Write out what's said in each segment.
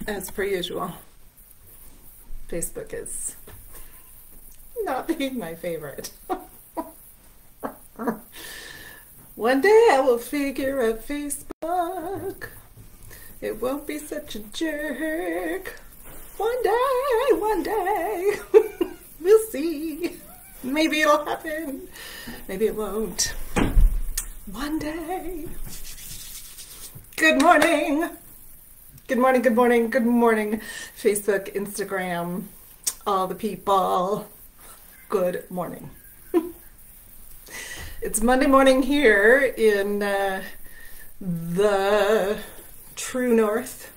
As per usual, Facebook is not being my favorite. One day I will figure out Facebook. It won't be such a jerk. One day, we'll see. Maybe it'll happen. Maybe it won't. One day. Good morning. Good morning, good morning, good morning, Facebook, Instagram, all the people. Good morning. It's Monday morning here in the True North.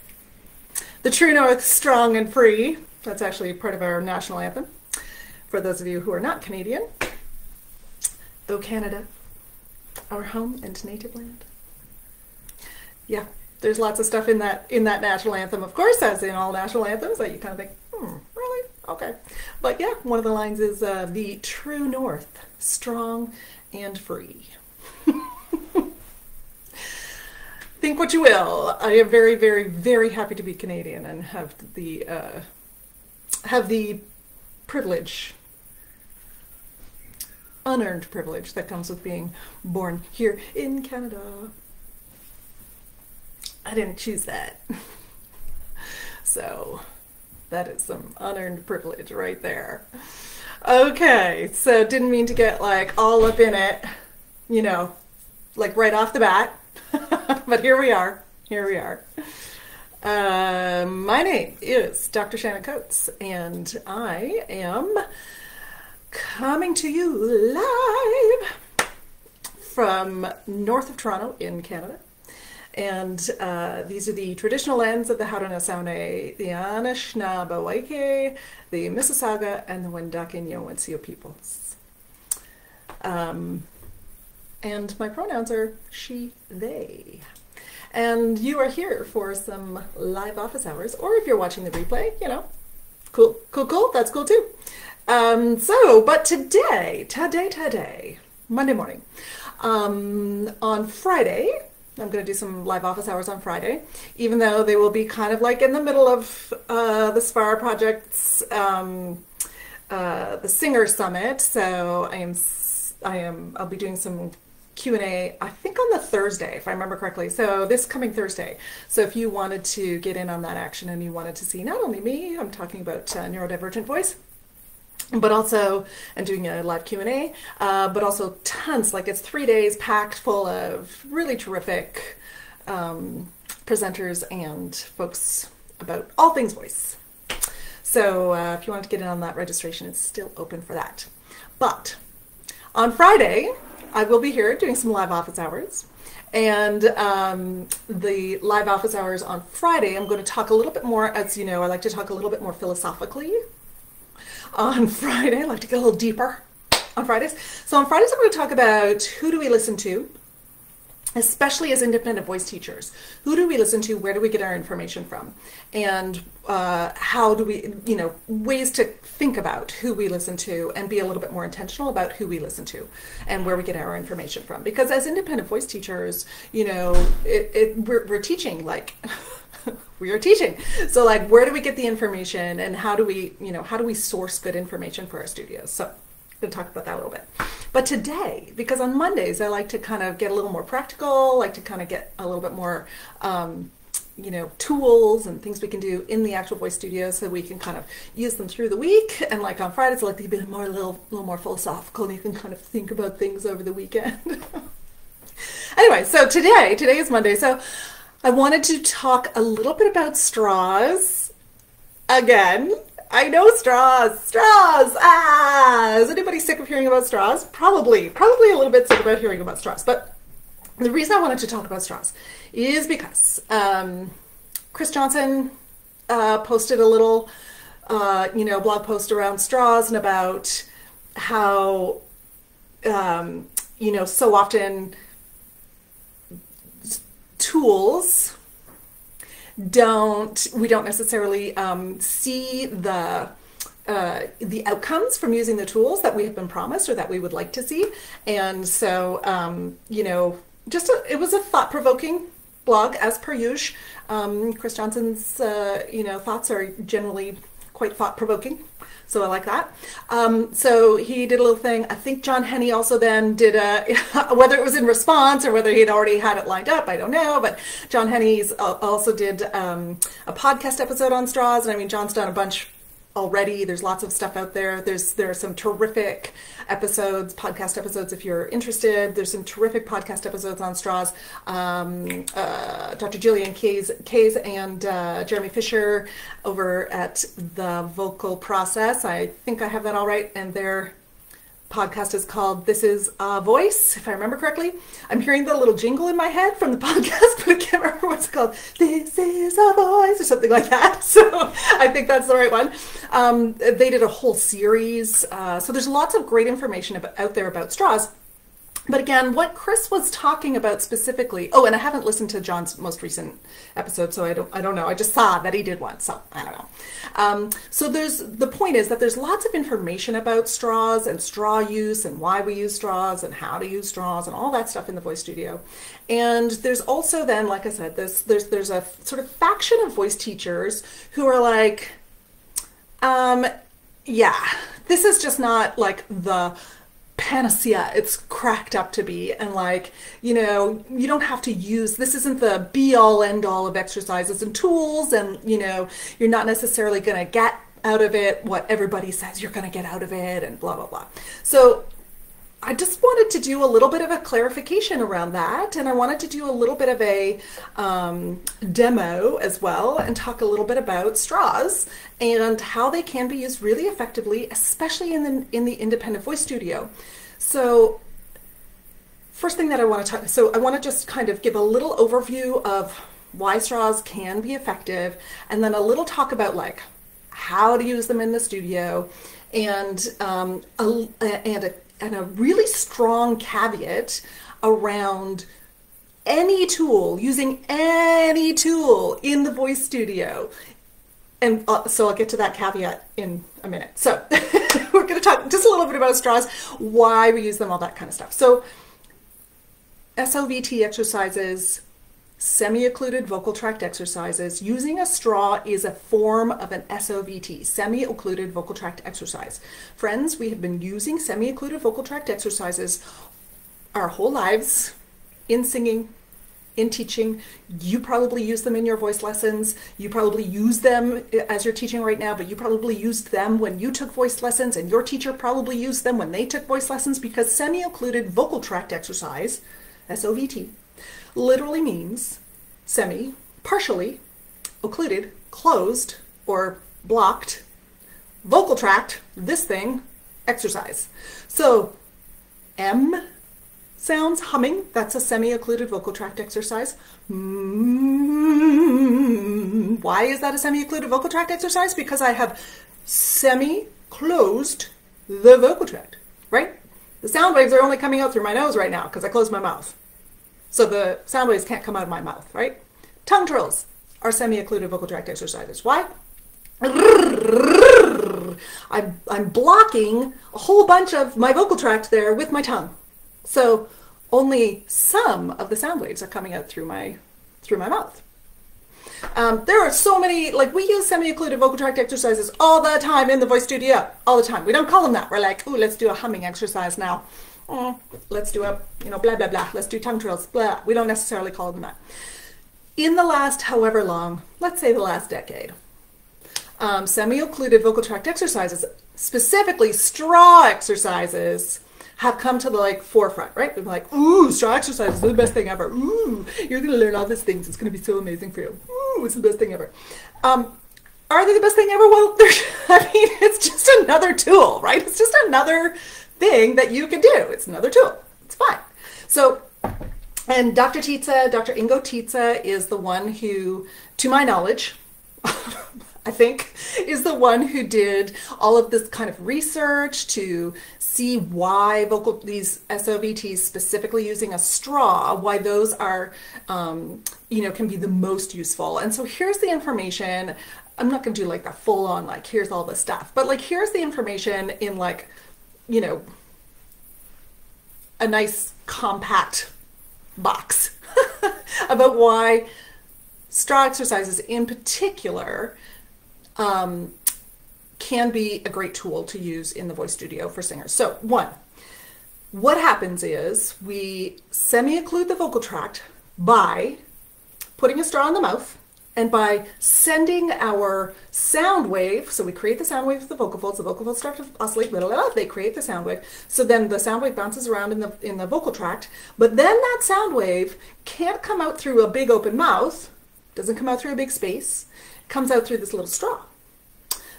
The True North, strong and free. That's actually part of our national anthem. For those of you who are not Canadian. O Canada, our home and native land. Yeah, there's lots of stuff in that national anthem, of course, as in all national anthems, that you kind of think, really? Okay. But yeah, one of the lines is the True North, strong and free. Think what you will. I am very, very, very happy to be Canadian and have the privilege, unearned privilege that comes with being born here in Canada. I didn't choose that. So that is some unearned privilege right there. Okay, so didn't mean to get like all up in it, you know, like right off the bat. But here we are. My name is Dr. Shannon Coates, and I am coming to you live from north of Toronto in Canada. And these are the traditional lands of the Haudenosaunee, the Anishinaabe, the Mississauga, and the Wendat-Wendat peoples. And my pronouns are she, they. And you are here for some live office hours, or if you're watching the replay, you know, cool, that's cool too. But today, Monday morning, on Friday, I'm going to do some live office hours on Friday, even though they will be kind of like in the middle of the SPAR project's, the Singer Summit. So I'll be doing some Q&A, I think on the Thursday, if I remember correctly. So this coming Thursday. So if you wanted to get in on that action and you wanted to see not only me, I'm talking about neurodivergent voice, but also, and doing a live Q&A, but also tons, like it's 3 days packed full of really terrific presenters and folks about all things voice. So if you want to get in on that, registration is still open for that. But on Friday, I will be here doing some live office hours. And the live office hours on Friday, I'm going to talk a little bit more, as you know, I like to talk a little bit more philosophically. On Friday, I like to get a little deeper on Fridays. So on Fridays, I'm going to talk about who do we listen to, especially as independent voice teachers. Who do we listen to? Where do we get our information from? And how do we, you know, ways to think about who we listen to and be a little bit more intentional about who we listen to and where we get our information from. Because as independent voice teachers, you know, we're teaching like... we are teaching. So like, where do we get the information and how do we source good information for our studios? So I'm going to talk about that a little bit. But today, because on Mondays, I like to kind of get a little more practical, like to kind of get a little bit more, you know, tools and things we can do in the actual voice studio so we can kind of use them through the week. And like on Fridays, I like to be a little more philosophical and you can kind of think about things over the weekend. Anyway, so today is Monday. So I wanted to talk a little bit about straws. Again, I know straws. Is anybody sick of hearing about straws? Probably a little bit sick about hearing about straws. But the reason I wanted to talk about straws is because Chris Johnson posted a little, you know, blog post around straws and about how, you know, so often tools we don't necessarily see the outcomes from using the tools that we have been promised or that we would like to see. And so, you know, it was a thought-provoking blog, as per usual. Chris Johnson's, thoughts are generally quite thought-provoking, so I like that. So he did a little thing. I think John Henny also then did whether it was in response or whether he'd already had it lined up, I don't know. But John Henny's also did a podcast episode on straws, and I mean, John's done a bunch already. There's lots of stuff out there. There are some terrific episodes, podcast episodes, if you're interested. There's some terrific podcast episodes on straws. Dr. Jillian Kays and Jeremy Fisher over at The Vocal Process. I think I have that all right. And their podcast is called This Is a Voice, if I remember correctly. I'm hearing the little jingle in my head from the podcast, but I can't remember what it's called. This is a voice, or something like that. So I think that's the right one. They did a whole series. So there's lots of great information out there about straws. But again, what Chris was talking about specifically, and I haven't listened to John's most recent episode, so I don't know. I just saw that he did one, so I don't know. So the point is that there's lots of information about straws and straw use and why we use straws and how to use straws and all that stuff in the voice studio. And there's also then, like I said, there's a sort of faction of voice teachers who are like, yeah, this is just not like the panacea it's cracked up to be, and like, you don't have to use, this isn't the be all end all of exercises and tools, and you're not necessarily going to get out of it what everybody says you're going to get out of it, and blah blah blah. So I just wanted to do a little bit of a clarification around that, and I wanted to do a little bit of a demo as well, and talk a little bit about straws and how they can be used really effectively, especially in the independent voice studio. So first thing that I want to just kind of give a little overview of why straws can be effective, and then a little talk about like how to use them in the studio, and a really strong caveat around using any tool in the voice studio. And so I'll get to that caveat in a minute. So we're going to talk just a little bit about straws, why we use them, all that kind of stuff. So SOVT exercises, semi-occluded vocal tract exercises. Using a straw is a form of an SOVT, semi-occluded vocal tract exercise. Friends, we have been using semi-occluded vocal tract exercises our whole lives in singing, in teaching. You probably use them in your voice lessons. You probably use them as you're teaching right now, but you probably used them when you took voice lessons, and your teacher probably used them when they took voice lessons, because semi-occluded vocal tract exercise, SOVT, literally means partially, occluded, closed, or blocked, vocal tract, this thing, exercise. So M sounds, humming, that's a semi-occluded vocal tract exercise. Why is that a semi-occluded vocal tract exercise? Because I have semi-closed the vocal tract, right? The sound waves are only coming out through my nose right now because I closed my mouth. So the sound waves can't come out of my mouth, right? Tongue trills are semi-occluded vocal tract exercises. Why? I'm blocking a whole bunch of my vocal tract there with my tongue. So only some of the sound waves are coming out through my mouth. There are so many, like, we use semi-occluded vocal tract exercises all the time in the voice studio, all the time. We don't call them that. We're like, ooh, let's do a humming exercise now. Let's do a, blah, blah, blah. Let's do tongue trills, blah. We don't necessarily call them that. In the last however long, let's say the last decade, semi-occluded vocal tract exercises, specifically straw exercises, have come to the forefront, right? We're like, ooh, straw exercises are the best thing ever. Ooh, you're going to learn all these things. It's going to be so amazing for you. Ooh, it's the best thing ever. Are they the best thing ever? Well, it's just another tool, right? It's just another thing that you can do. It's another tool. It's fine. So, and Dr. Ingo Tietze is the one who, to my knowledge, I think, is the one who did all of this kind of research to see why these SOVTs, specifically using a straw, why those are, can be the most useful. And so here's the information. I'm not going to do the full on, here's all the stuff, but here's the information in a nice compact box about why straw exercises in particular can be a great tool to use in the voice studio for singers. So one, what happens is we semi-occlude the vocal tract by putting a straw in the mouth and by sending our sound wave, so we create the sound wave of the vocal folds start to oscillate, blah, blah, blah, they create the sound wave, so then the sound wave bounces around in the vocal tract, but then that sound wave can't come out through a big open mouth, doesn't come out through a big space, it comes out through this little straw.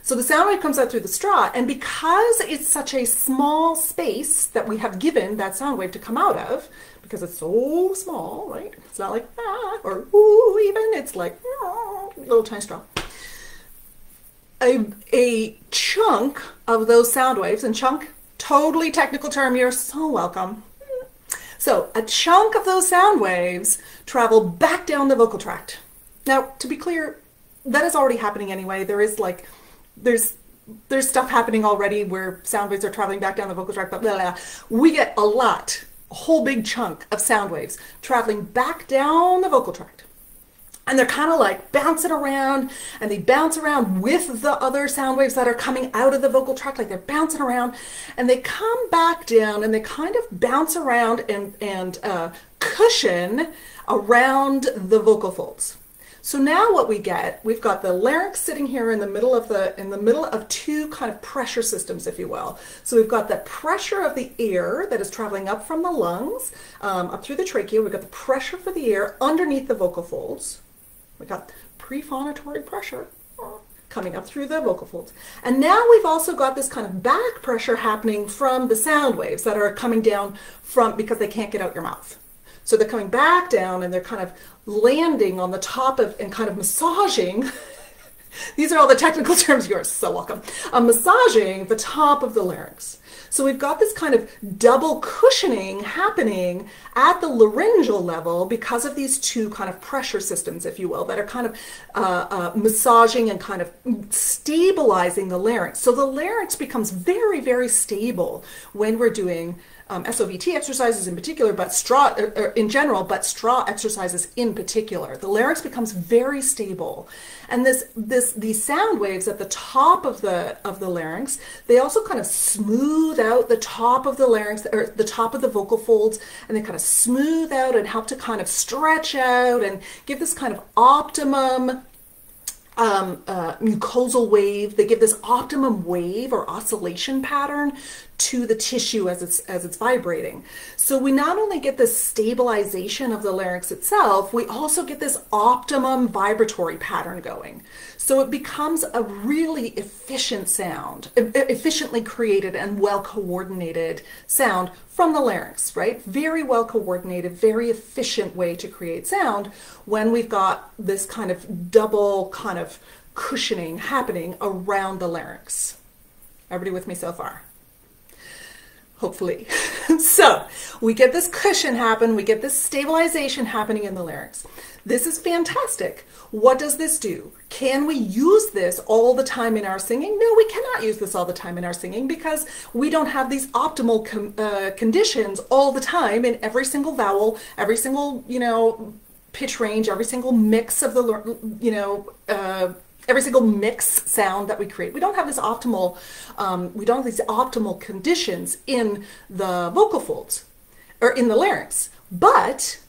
So the sound wave comes out through the straw, and because it's such a small space that we have given that sound wave to come out of, because it's so small, right? It's not like ah or ooh even, it's like little tiny straw. A chunk of those sound waves, and chunk, totally technical term, you're so welcome. So a chunk of those sound waves travel back down the vocal tract. Now, to be clear, that is already happening anyway. There's stuff happening already where sound waves are traveling back down the vocal tract, but blah, blah, blah. We get a whole big chunk of sound waves traveling back down the vocal tract. And they're kind of like bouncing around, and they bounce around with the other sound waves that are coming out of the vocal tract, like they're bouncing around, and they come back down and they kind of bounce around and cushion around the vocal folds. So now what we get, we've got the larynx sitting here in the middle of two kind of pressure systems, if you will. So we've got the pressure of the air that is traveling up from the lungs, up through the trachea. We've got the pressure for the air underneath the vocal folds. We've got prephonatory pressure coming up through the vocal folds. And now we've also got this kind of back pressure happening from the sound waves that are coming down because they can't get out your mouth. So they're coming back down and they're kind of landing on the top of and kind of massaging. These are all the technical terms. You're so welcome. Massaging the top of the larynx. So we've got this kind of double cushioning happening at the laryngeal level because of these two kind of pressure systems, if you will, that are kind of massaging and kind of stabilizing the larynx. So the larynx becomes very, very stable when we're doing SOVT exercises in particular, but straw in general, but straw exercises in particular. The larynx becomes very stable, and these sound waves at the top of the larynx, they also kind of smooth out the top of the larynx, or the top of the vocal folds, and they kind of smooth out and help to kind of stretch out and give this kind of optimum mucosal wave. They give this optimum wave or oscillation pattern to the tissue as it's vibrating. So we not only get this stabilization of the larynx itself, we also get this optimum vibratory pattern going. So it becomes a really efficient sound, efficiently created and well coordinated sound from the larynx, right? Very well coordinated, very efficient way to create sound when we've got this kind of double kind of cushioning happening around the larynx. Everybody with me so far? Hopefully. So we get this cushion happen, we get this stabilization happening in the larynx. This is fantastic. What does this do? Can we use this all the time in our singing? No, we cannot use this all the time in our singing because we don't have these optimal conditions all the time in every single vowel, every single, pitch range, every single mix of the, every single mix sound that we create. We don't have this optimal, we don't have these optimal conditions in the vocal folds or in the larynx. But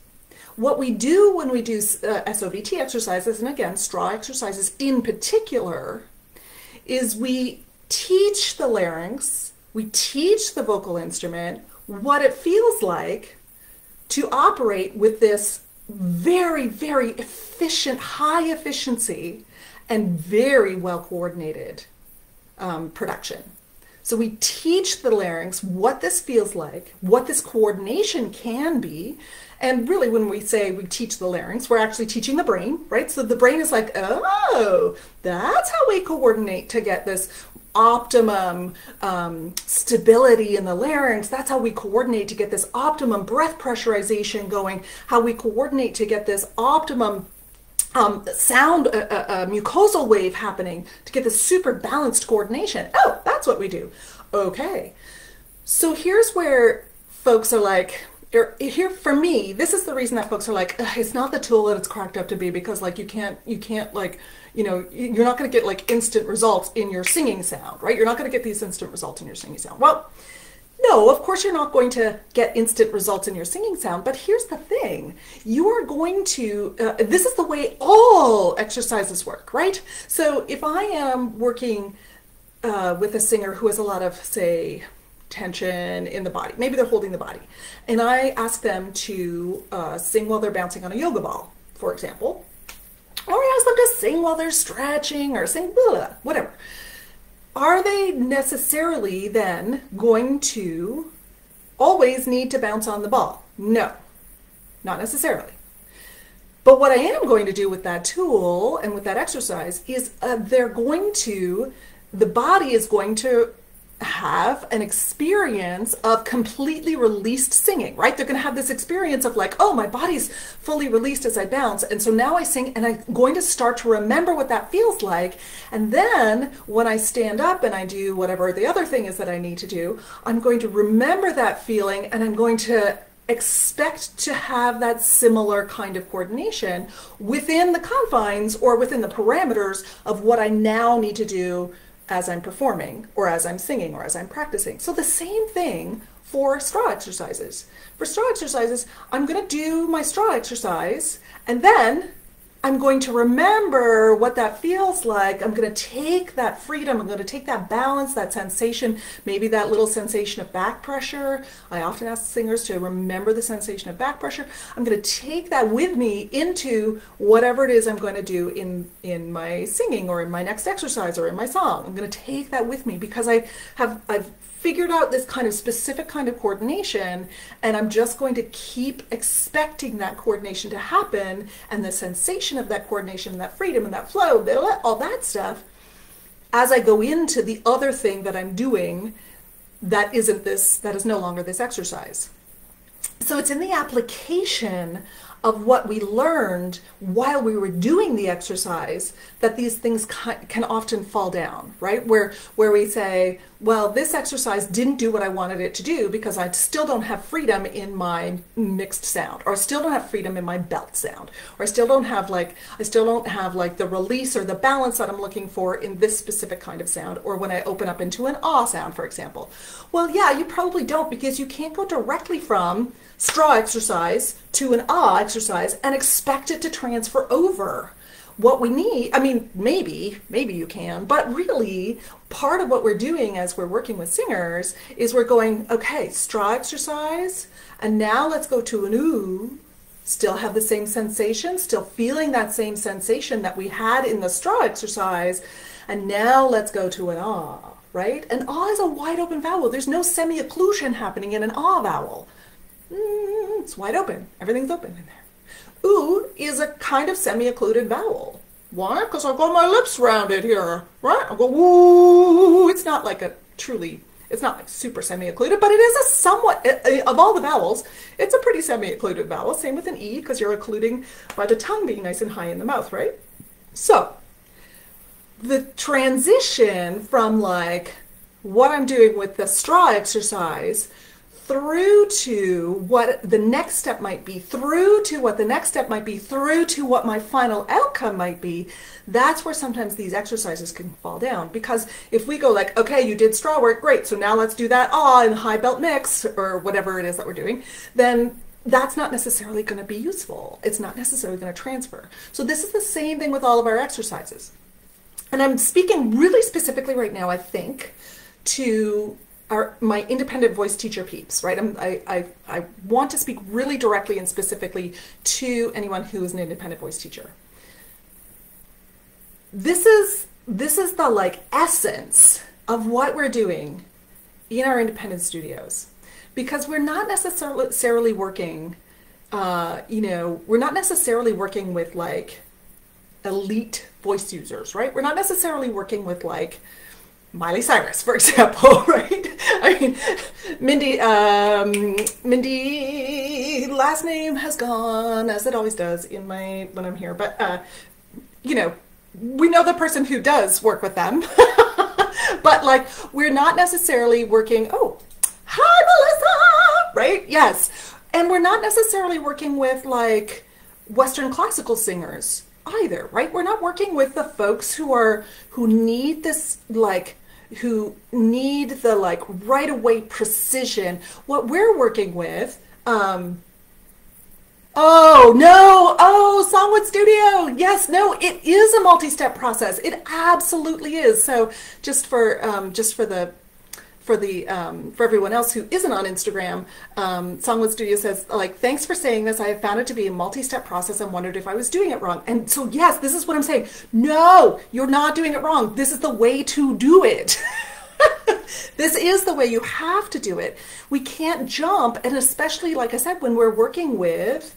what we do when we do SOVT exercises, and again, straw exercises in particular, is we teach the larynx, we teach the vocal instrument what it feels like to operate with this very, very efficient, high efficiency, and very well coordinated production. So we teach the larynx what this feels like, what this coordination can be, and really when we say we teach the larynx, we're actually teaching the brain, right? So the brain is like, oh, that's how we coordinate to get this optimum stability in the larynx. That's how we coordinate to get this optimum breath pressurization going, how we coordinate to get this optimum sound, mucosal wave happening to get this super balanced coordination. Oh, that's what we do. Okay. So here's where folks are like, here for me, this is the reason that folks are like, it's not the tool that it's cracked up to be, because like you can't like, you're not going to get like instant results in your singing sound, right? You're not going to get these instant results in your singing sound. Well, no, of course you're not going to get instant results in your singing sound, but here's the thing. You are going to, this is the way all exercises work, right? So if I am working with a singer who has a lot of, say, tension in the body, maybe they're holding the body, and I ask them to sing while they're bouncing on a yoga ball, for example, or I ask them to sing while they're stretching or sing, blah, blah, whatever. Are they necessarily then going to always need to bounce on the ball? No, not necessarily. But what I am going to do with that tool and with that exercise is the body is going to have an experience of completely released singing, right? They're going to have this experience of like, oh, my body's fully released as I bounce. And so now I sing and I'm going to start to remember what that feels like. And then when I stand up and I do whatever the other thing is that I need to do, I'm going to remember that feeling and I'm going to expect to have that similar kind of coordination within the confines or within the parameters of what I now need to do as I'm performing or as I'm singing or as I'm practicing. So the same thing for straw exercises. For straw exercises, I'm going to do my straw exercise and then I'm going to remember what that feels like. I'm going to take that freedom, I'm going to take that balance, that sensation, maybe that little sensation of back pressure. I often ask singers to remember the sensation of back pressure. I'm going to take that with me into whatever it is I'm going to do in my singing or in my next exercise or in my song. I'm going to take that with me because I've figured out this kind of specific kind of coordination, and I'm just going to keep expecting that coordination to happen and the sensation of that coordination and that freedom and that flow, all that stuff, as I go into the other thing that I'm doing that is no longer this exercise. So it's in the application of what we learned while we were doing the exercise that these things can often fall down, right? Where we say, well, this exercise didn't do what I wanted it to do because I still don't have freedom in my mixed sound, or I still don't have freedom in my belt sound, or I still don't have like the release or the balance that I'm looking for in this specific kind of sound, or when I open up into an ah sound, for example. Well, yeah, you probably don't, because you can't go directly from straw exercise to an ah exercise and expect it to transfer over. What we need, I mean, maybe you can, but really part of what we're doing as we're working with singers is we're going, okay, straw exercise, and now let's go to an ooh, still have the same sensation, still feeling that same sensation that we had in the straw exercise, and now let's go to an ah, right? An ah is a wide open vowel. There's no semi-occlusion happening in an ah vowel. It's wide open. Everything's open in there. Ooh is a kind of semi-occluded vowel. Why? Because I've got my lips rounded here, right? I go, woo. It's not like it's not like super semi-occluded, but it is a somewhat, of all the vowels, it's a pretty semi-occluded vowel. Same with an E, because you're occluding by the tongue being nice and high in the mouth, right? So, the transition from like what I'm doing with the straw exercise through to what the next step might be, through to what the next step might be, through to what my final outcome might be, that's where sometimes these exercises can fall down. Because if we go like, okay, you did straw work, great, so now let's do that ah in high belt mix, or whatever it is that we're doing, then that's not necessarily going to be useful. It's not necessarily going to transfer. So this is the same thing with all of our exercises. And I'm speaking really specifically right now, I think, to my independent voice teacher peeps, right? I want to speak really directly and specifically to anyone who is an independent voice teacher. This is the like essence of what we're doing in our independent studios, because we're not necessarily working, we're not necessarily working with like elite voice users, right? We're not necessarily working with like Miley Cyrus, for example, right? I mean, Mindy, last name has gone, as it always does when I'm here, but, we know the person who does work with them, but like, we're not necessarily working, oh, hi, Melissa, right? Yes. And we're not necessarily working with like Western classical singers either, right? We're not working with the folks who need this, like, who need the like right away precision. What we're working with, oh no, oh, Songwood Studio. Yes, no, it is a multi-step process. It absolutely is. So just for everyone else who isn't on Instagram, Songwood Studio says, like, thanks for saying this. I have found it to be a multi-step process and wondered if I was doing it wrong. And so, yes, this is what I'm saying. No, you're not doing it wrong. This is the way to do it. This is the way you have to do it. We can't jump, and especially, like I said, when we're working with,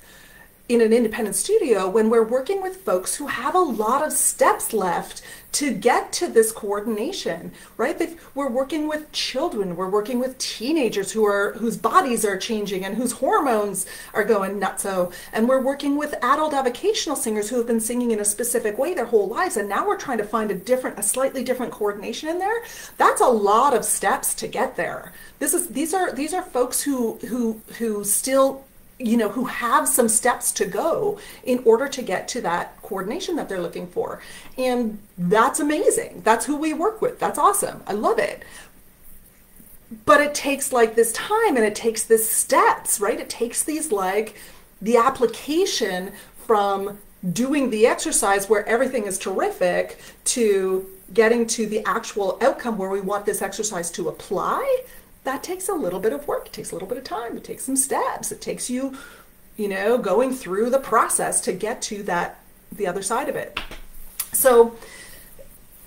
in an independent studio, when we're working with folks who have a lot of steps left to get to this coordination, right? We're working with children, we're working with teenagers whose bodies are changing and whose hormones are going nutso, and we're working with adult avocational singers who have been singing in a specific way their whole lives, and now we're trying to find a slightly different coordination in there. That's a lot of steps to get there. These are folks who still, you know, who have some steps to go in order to get to that coordination that they're looking for. And that's amazing. That's who we work with. That's awesome. I love it. But it takes like this time, and it takes this steps, right? It takes these, like, the application from doing the exercise where everything is terrific to getting to the actual outcome where we want this exercise to apply. That takes a little bit of work. It takes a little bit of time. It takes some steps. It takes you, you know, going through the process to get to the other side of it. So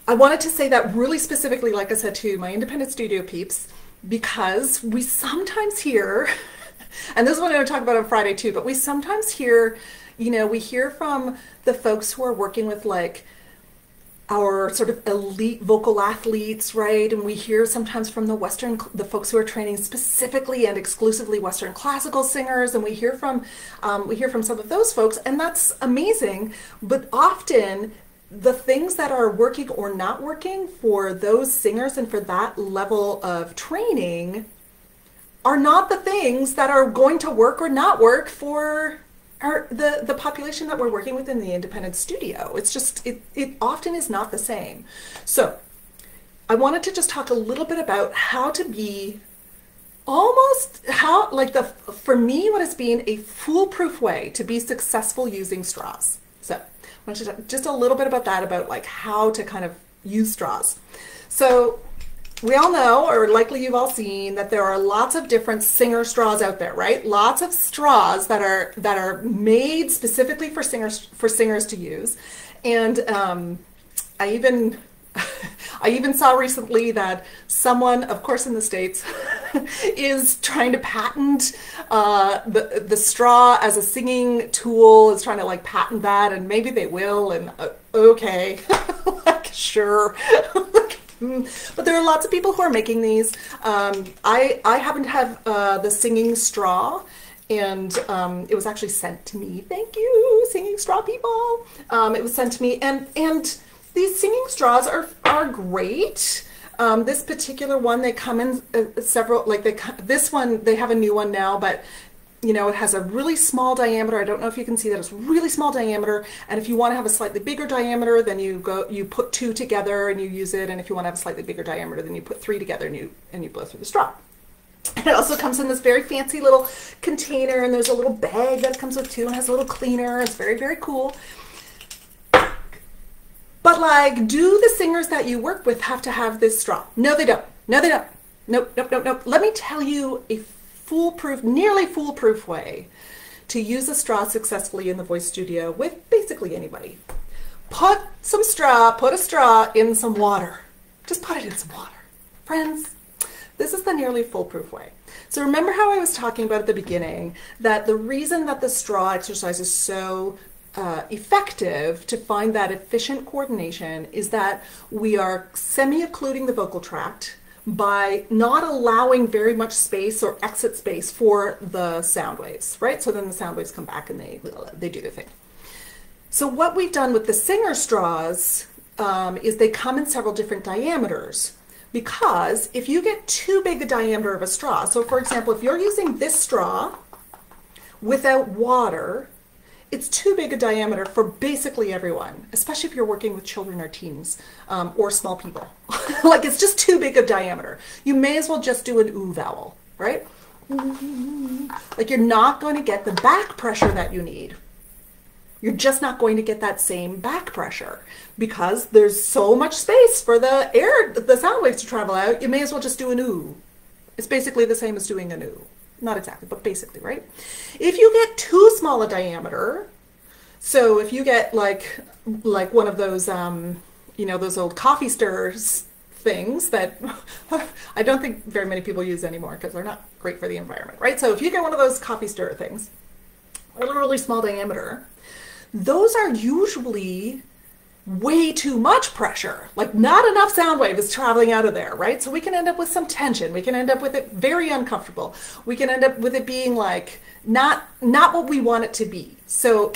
I wanted to say that really specifically, like I said, to my independent studio peeps, because we sometimes hear, and this is what I'm going to talk about on Friday too, but we sometimes hear, you know, we hear from the folks who are working with, like, our sort of elite vocal athletes, right? And we hear sometimes from the folks who are training specifically and exclusively Western classical singers, and we hear from some of those folks, and that's amazing. But often the things that are working or not working for those singers and for that level of training are not the things that are going to work or not work for the population that we're working with in the independent studio. It's just, it often is not the same. So I wanted to just talk a little bit about how to be for me, what has been a foolproof way to be successful using straws. So I want to talk just a little bit about that, about like how to kind of use straws. So we all know, or likely you've all seen, that there are lots of different singer straws out there, right? Lots of straws that are made specifically for singers to use. And I even saw recently that someone, of course in the States, is trying to patent the straw as a singing tool, is trying to like patent that, and maybe they will, and okay, like, sure. But there are lots of people who are making these. I happen to have the singing straw, and it was actually sent to me. Thank you, singing straw people. It was sent to me, and these singing straws are great. This particular one, they come in several, like this one, they have a new one now, but you know, it has a really small diameter. I don't know if you can see that. It's really small diameter. And if you want to have a slightly bigger diameter, then you put two together and you use it. And if you want to have a slightly bigger diameter, then you put three together and you blow through the straw. And it also comes in this very fancy little container, and there's a little bag that comes with too, and has a little cleaner. It's very, very cool. But like, do the singers that you work with have to have this straw? No, they don't. No, they don't. Nope, nope, nope, nope. Let me tell you a nearly foolproof way to use a straw successfully in the voice studio with basically anybody. Put a straw in some water. Just put it in some water. Friends, this is the nearly foolproof way. So remember how I was talking about at the beginning that the reason that the straw exercise is so effective to find that efficient coordination is that we are semi-occluding the vocal tract by not allowing very much space or exit space for the sound waves, right? So then the sound waves come back and they do their thing. So what we've done with the singer straws is they come in several different diameters, because if you get too big a diameter of a straw, so for example, if you're using this straw, without water, it's too big a diameter for basically everyone, especially if you're working with children or teens or small people. Like it's just too big a diameter. You may as well just do an oo vowel, right? Like you're not going to get the back pressure that you need. You're just not going to get that same back pressure because there's so much space for the sound waves to travel out. You may as well just do an oo. It's basically the same as doing an oo. Not exactly, but basically, right? If you get too small a diameter, so if you get like one of those, those old coffee stirrers things that I don't think very many people use anymore because they're not great for the environment, right? So if you get one of those coffee stirrer things, a really small diameter, those are usually way too much pressure, like not enough sound wave is traveling out of there, right? So we can end up with some tension. We can end up with it very uncomfortable. We can end up with it being like not what we want it to be. So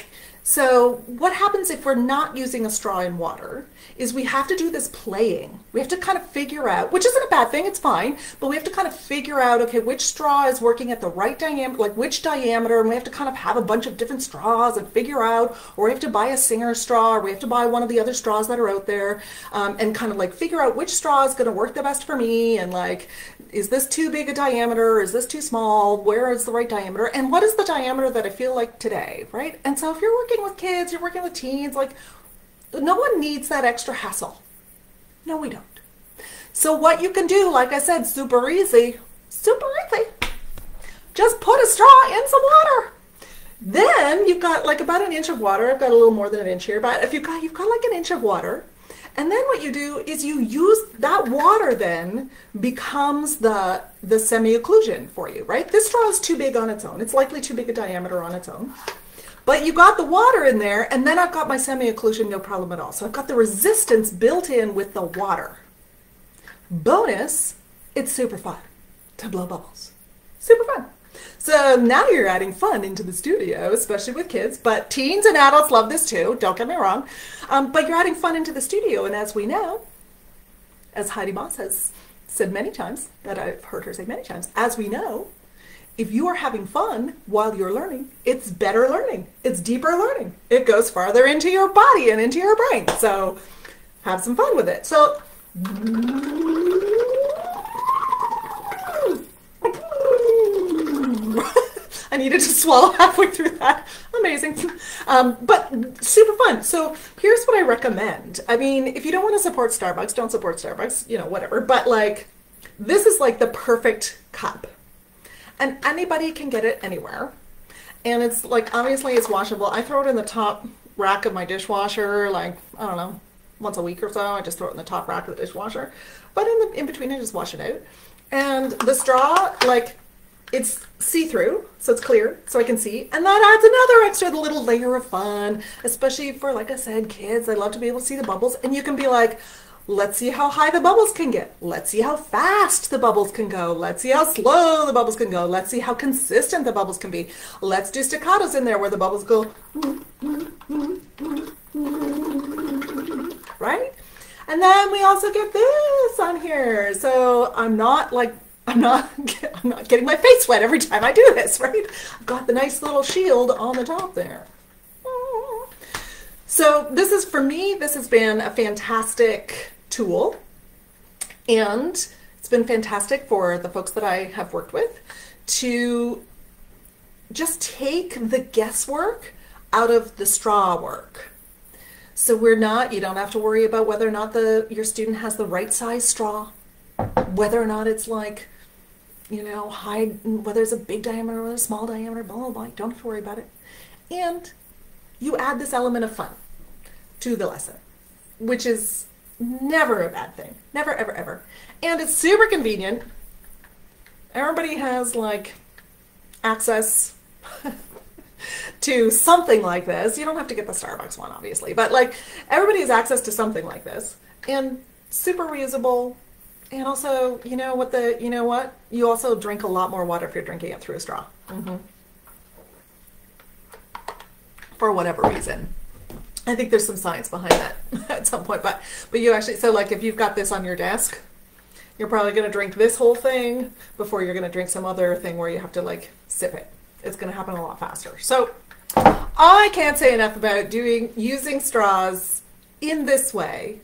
what happens if we're not using a straw in water is we have to do this playing. We have to kind of figure out, which isn't a bad thing, it's fine, but we have to kind of figure out, okay, which straw is working at the right diameter, like which diameter, and we have to kind of have a bunch of different straws and figure out, or we have to buy a Singer straw, or we have to buy one of the other straws that are out there, and kind of like figure out which straw is going to work the best for me, and like, is this too big a diameter? Is this too small? Where is the right diameter? And what is the diameter that I feel like today, right? And so if you're working with kids, you're working with teens, like no one needs that extra hassle. No, we don't. So what you can do, like I said, super easy, just put a straw in some water. Then you've got like about an inch of water. I've got a little more than an inch here, but if you've got like an inch of water. And then what you do is you use that water then becomes the semi-occlusion for you, right? This straw is too big on its own. It's likely too big a diameter on its own. But you got the water in there, and then I've got my semi-occlusion, no problem at all. So I've got the resistance built in with the water. Bonus, it's super fun to blow bubbles. Super fun. So now you're adding fun into the studio, especially with kids, but teens and adults love this too, don't get me wrong. But you're adding fun into the studio, and as we know, as Heidi Moss has said many times, that I've heard her say many times, as we know, if you are having fun while you're learning, it's better learning. It's deeper learning. It goes farther into your body and into your brain. So have some fun with it. So I needed to swallow halfway through that. Amazing. But super fun. So here's what I recommend. I mean, if you don't want to support Starbucks, don't support Starbucks, whatever. But like, this is like the perfect cup. And anybody can get it anywhere. And it's like, obviously it's washable. I throw it in the top rack of my dishwasher, like, I don't know, once a week or so. I just throw it in the top rack of the dishwasher. But in between, I just wash it out. And the straw, like, it's see-through, so it's clear, so I can see. And that adds another extra little layer of fun, especially for, like I said, kids. They love to be able to see the bubbles. And you can be like, let's see how high the bubbles can get. Let's see how fast the bubbles can go. Let's see how slow the bubbles can go. Let's see how consistent the bubbles can be. Let's do staccatos in there where the bubbles go, right? And then we also get this on here. So I'm not getting my face wet every time I do this, right? I've got the nice little shield on the top there. So this is, for me, this has been a fantastic tool, and it's been fantastic for the folks that I have worked with to just take the guesswork out of the straw work. So you don't have to worry about whether or not your student has the right size straw, whether or not it's like, whether it's a big diameter or a small diameter, blah, blah, blah. You don't have to worry about it. And you add this element of fun to the lesson, which is never a bad thing. Never, ever, ever. And it's super convenient. Everybody has like access to something like this. You don't have to get the Starbucks one, obviously, but like everybody has access to something like this, and super reusable. And also, you know what? You also drink a lot more water if you're drinking it through a straw. For whatever reason. I think there's some science behind that at some point, but you actually, so like if you've got this on your desk, you're probably going to drink this whole thing before you're going to drink some other thing where you have to like sip it. It's going to happen a lot faster. So I can't say enough about using straws in this way,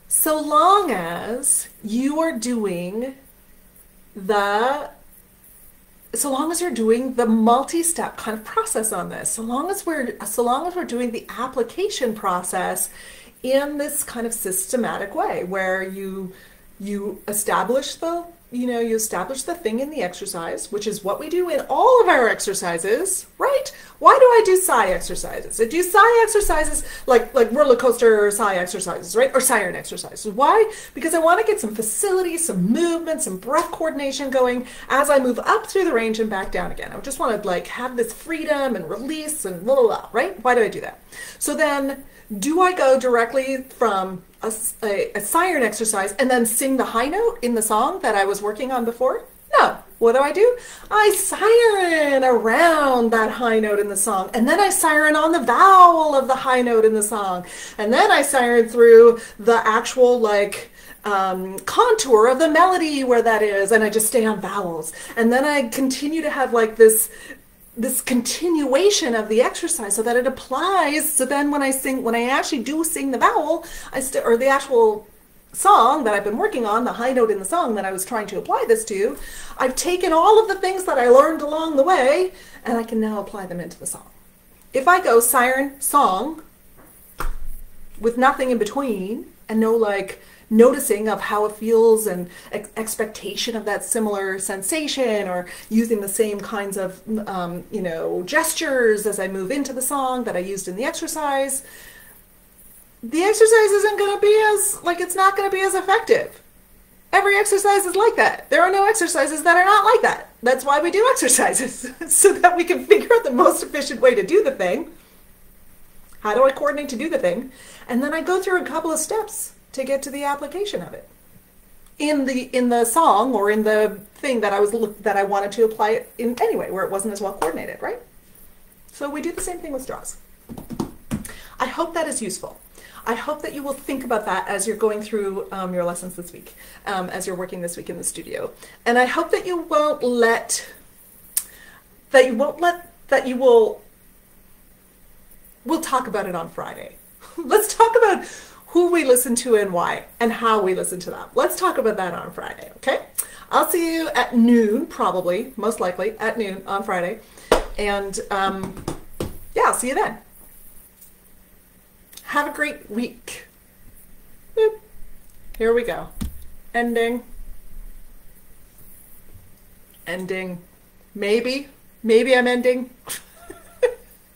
so long as you are doing you're doing the multi-step kind of process on this, so long as we're doing the application process in this kind of systematic way, where you establish the thing in the exercise, which is what we do in all of our exercises, right? Why do I do psi exercises? I do psi exercises like roller coaster psi exercises, right? Or siren exercises. Why? Because I want to get some facility, some movement, some breath coordination going as I move up through the range and back down again. I just want to like have this freedom and release and blah, blah, blah, right? Why do I do that? So then, do I go directly from a siren exercise and then sing the high note in the song that I was working on before? No. What do? I siren around that high note in the song, and then I siren on the vowel of the high note in the song, and then I siren through the actual contour of the melody where that is, and I just stay on vowels, and then I continue to have like this continuation of the exercise so that it applies. So then when I actually do sing the vowel, or the actual song that I've been working on, the high note in the song that I was trying to apply this to, I've taken all of the things that I learned along the way, and I can now apply them into the song. If I go siren, song, with nothing in between, and no like noticing of how it feels and expectation of that similar sensation, or using the same kinds of gestures as I move into the song that I used in the exercise, the exercise isn't going to be it's not going to be as effective. Every exercise is like that. There are no exercises that are not like that. That's why we do exercises, so that we can figure out the most efficient way to do the thing. How do I coordinate to do the thing? And then I go through a couple of steps to get to the application of it in the song, or in the thing that I wanted to apply it in anyway, where it wasn't as well coordinated, right? So we do the same thing with straws. I hope that is useful. I hope that you will think about that as you're going through your lessons this week, as you're working this week in the studio. And I hope that you we'll talk about it on Friday. Let's talk about who we listen to and why, and how we listen to them. Let's talk about that on Friday, okay? I'll see you at noon, probably, most likely, at noon on Friday. And yeah, I'll see you then. Have a great week. Boop. Here we go. Ending. Ending. Maybe I'm ending.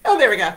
Oh, there we go.